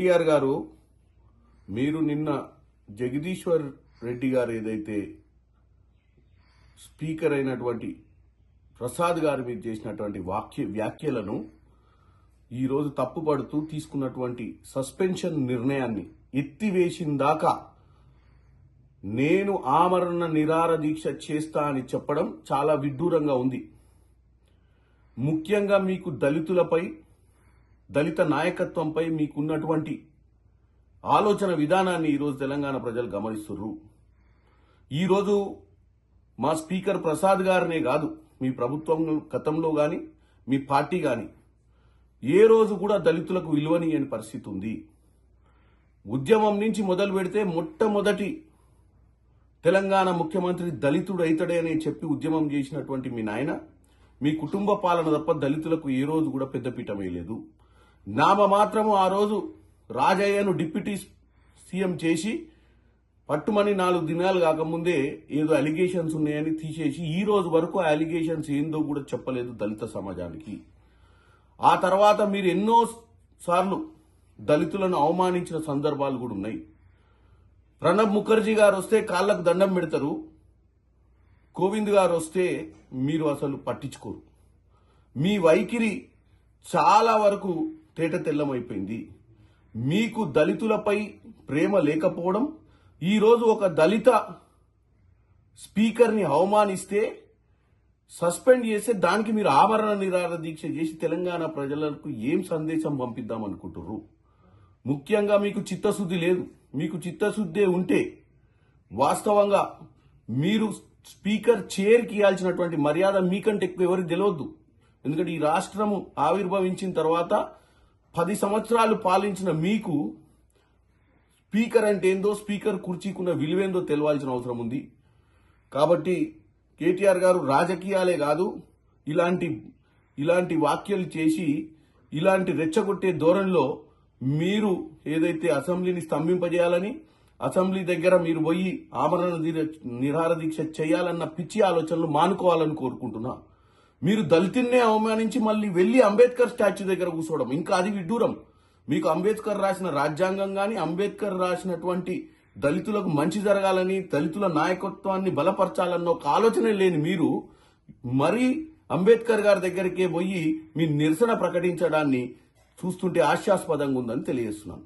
కేటీఆర్ గారు, మీరు నిన్న జగదీశ్వర్ రెడ్డి గారు ఏదైతే స్పీకర్ అయినటువంటి ప్రసాద్ గారి మీద చేసినటువంటి వ్యాఖ్యలను ఈరోజు తప్పుపడుతూ తీసుకున్నటువంటి సస్పెన్షన్ నిర్ణయాన్ని ఎత్తివేసిన దాకా నేను ఆమరణ నిరాహార దీక్ష చేస్తా అని చెప్పడం చాలా విడ్డూరంగా ఉంది. ముఖ్యంగా మీకు దళితులపై, దళిత నాయకత్వంపై మీకున్నటువంటి ఆలోచన విధానాన్ని ఈరోజు తెలంగాణ ప్రజలు గమనిస్తున్నారు. ఈరోజు మా స్పీకర్ ప్రసాద్ గారినే కాదు, మీ ప్రభుత్వం గతంలో కానీ మీ పార్టీ కానీ ఏ రోజు కూడా దళితులకు విలువనీయని పరిస్థితి ఉంది. ఉద్యమం నుంచి మొదలు పెడితే మొట్టమొదటి తెలంగాణ ముఖ్యమంత్రి దళితుడు అయితడే అని చెప్పి ఉద్యమం చేసినటువంటి మీ నాయన మీ కుటుంబ పాలన తప్ప దళితులకు ఏ రోజు కూడా పెద్దపీట వేయలేదు. మాత్రము ఆ రోజు రాజయ్యను డిప్యూటీ సీఎం చేసి పట్టుమని 4 దినాలు కాకముందే ఏదో అలిగేషన్స్ ఉన్నాయని తీసేసి ఈ రోజు వరకు ఆ అలిగేషన్స్ ఏందో కూడా చెప్పలేదు దళిత సమాజానికి. ఆ తర్వాత మీరు ఎన్నో సార్లు దళితులను అవమానించిన సందర్భాలు కూడా ఉన్నాయి. ప్రణబ్ ముఖర్జీ గారు వస్తే కాళ్ళకు దండం పెడతారు, కోవింద్ గారు వస్తే మీరు అసలు పట్టించుకోరు. మీ వైఖరి చాలా వరకు తేట తెల్లమైపోయింది. మీకు దళితులపై ప్రేమ లేకపోవడం, ఈరోజు ఒక దళిత స్పీకర్ని అవమానిస్తే సస్పెండ్ చేస్తే దానికి మీరు ఆమరణ నిరాహార దీక్ష చేసి తెలంగాణ ప్రజలకు ఏం సందేశం పంపిద్దాం అనుకుంటున్నారు? ముఖ్యంగా మీకు చిత్తశుద్ధి లేదు. మీకు చిత్తశుద్ధి ఉంటే వాస్తవంగా మీరు స్పీకర్ చైర్కి ఇవ్వాల్సినటువంటి మర్యాద మీకంటే ఎక్కువ ఎవరికి తెలియద్దు. ఎందుకంటే ఈ రాష్ట్రము ఆవిర్భవించిన తర్వాత 10 సంవత్సరాలు పాలించిన మీకు స్పీకర్ అంటే ఏందో, స్పీకర్ కుర్చీకున్న విలువేందో తెలవాల్సిన అవసరం ఉంది. కాబట్టి కేటీఆర్ గారు రాజకీయాలే కాదు, ఇలాంటి వ్యాఖ్యలు చేసి ఇలాంటి రెచ్చగొట్టే ధోరణిలో మీరు ఏదైతే అసెంబ్లీని స్తంభింపజేయాలని, అసెంబ్లీ దగ్గర మీరు పోయి ఆమరణ నిరాహార దీక్ష చేయాలన్న పిచ్చి ఆలోచనలు మానుకోవాలని కోరుకుంటున్నా. మీరు దళితున్నే అవమానించి మళ్ళీ వెళ్లి అంబేద్కర్ స్టాచ్యూ దగ్గర కూర్చోవడం ఇంకా అది విడ్డూరం. మీకు అంబేద్కర్ రాసిన రాజ్యాంగం గాని, అంబేద్కర్ రాసినటువంటి దళితులకు మంచి జరగాలని, దళితుల నాయకత్వాన్ని బలపరచాలన్న ఒక ఆలోచన లేని మీరు మరీ అంబేద్కర్ గారి దగ్గరికే పోయి మీ నిరసన ప్రకటించడాన్ని చూస్తుంటే హాస్యాస్పదంగా ఉందని తెలియజేస్తున్నాను.